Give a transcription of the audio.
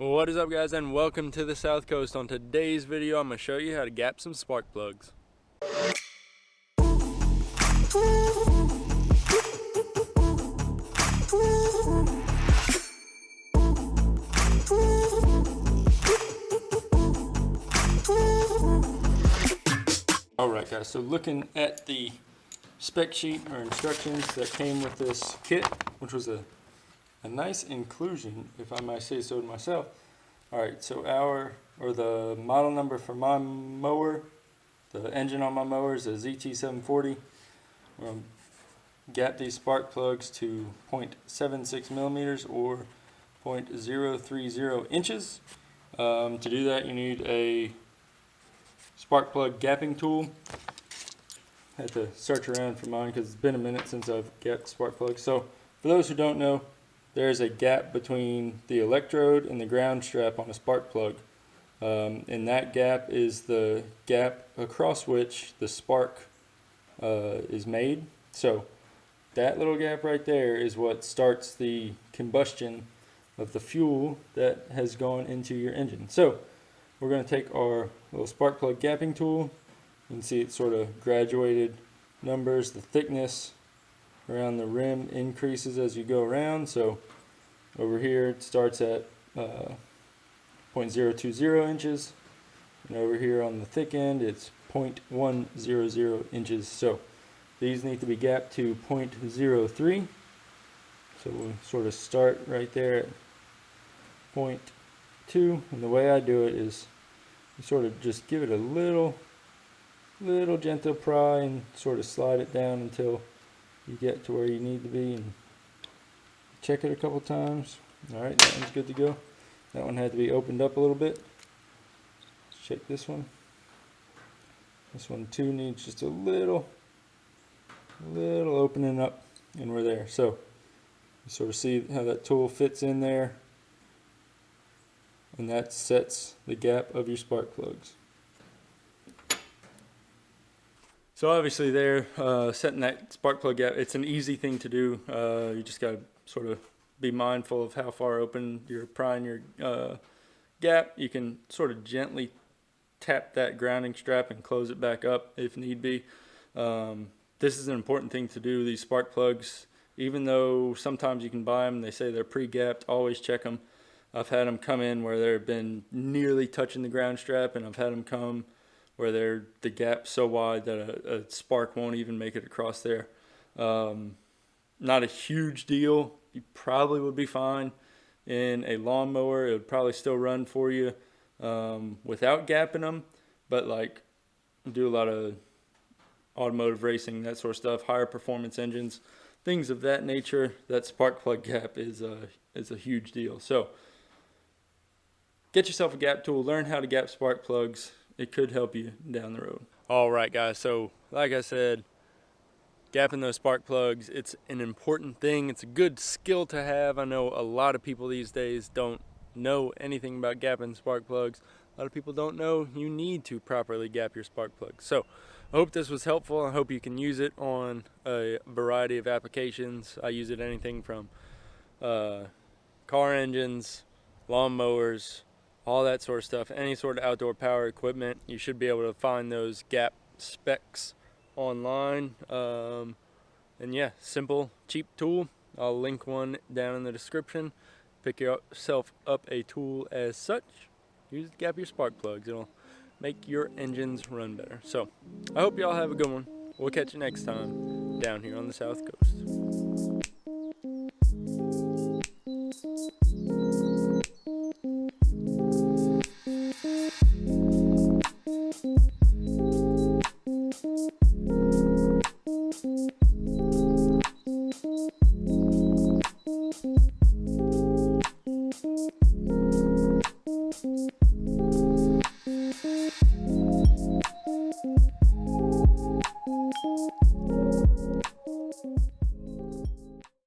What is up, guys, and welcome to the South Coast. On today's video, I'm going to show you how to gap some spark plugs. Alright guys, so looking at the spec sheet or instructions that came with this kit, which was a nice inclusion, if I might say so to myself. Alright, so the model number for my mower, the engine on my mower is a ZT740. We're going to gap these spark plugs to 0.76 millimeters or 0.030 inches. To do that, you need a spark plug gapping tool. I had to search around for mine because it's been a minute since I've gapped spark plugs. So for those who don't know, there's a gap between the electrode and the ground strap on a spark plug. And that gap is the gap across which the spark is made. So that little gap right there is what starts the combustion of the fuel that has gone into your engine. So we're going to take our little spark plug gapping tool. You can see it's sort of graduated numbers. The thickness around the rim increases as you go around. So over here it starts at 0.020 inches, and over here on the thick end it's 0.100 inches. So these need to be gapped to 0.03. So we'll sort of start right there at 0.2, and the way I do it is you sort of just give it a little gentle pry and sort of slide it down until you get to where you need to be, and check it a couple times. Alright, that one's good to go. That one had to be opened up a little bit. Let's check this one. This one too needs just a little opening up, and we're there. So you sort of see how that tool fits in there, and that sets the gap of your spark plugs. So obviously there, setting that spark plug gap, it's an easy thing to do. You just got to sort of be mindful of how far open you're prying your gap. You can sort of gently tap that grounding strap and close it back up if need be. This is an important thing to do. These spark plugs, even though sometimes you can buy them, they say they're pre-gapped, always check them. I've had them come in where they've been nearly touching the ground strap, and I've had them come where the gap's so wide that a spark won't even make it across there. Not a huge deal. You probably would be fine in a lawnmower. It would probably still run for you without gapping them, but like do a lot of automotive racing, that sort of stuff, higher performance engines, things of that nature, that spark plug gap is a huge deal. So get yourself a gap tool, learn how to gap spark plugs. It could help you down the road. Alright guys, so like I said, gapping those spark plugs, it's an important thing. It's a good skill to have. I know a lot of people these days don't know anything about gapping spark plugs. A lot of people don't know you need to properly gap your spark plugs. So I hope this was helpful. I hope you can use it on a variety of applications. I use it anything from car engines, lawnmowers, all that sort of stuff. Any sort of outdoor power equipment, you should be able to find those gap specs online. And yeah, simple, cheap tool. I'll link one down in the description. Pick yourself up a tool as such. Use it to gap your spark plugs. It'll make your engines run better. So I hope y'all have a good one. We'll catch you next time down here on the South Coast.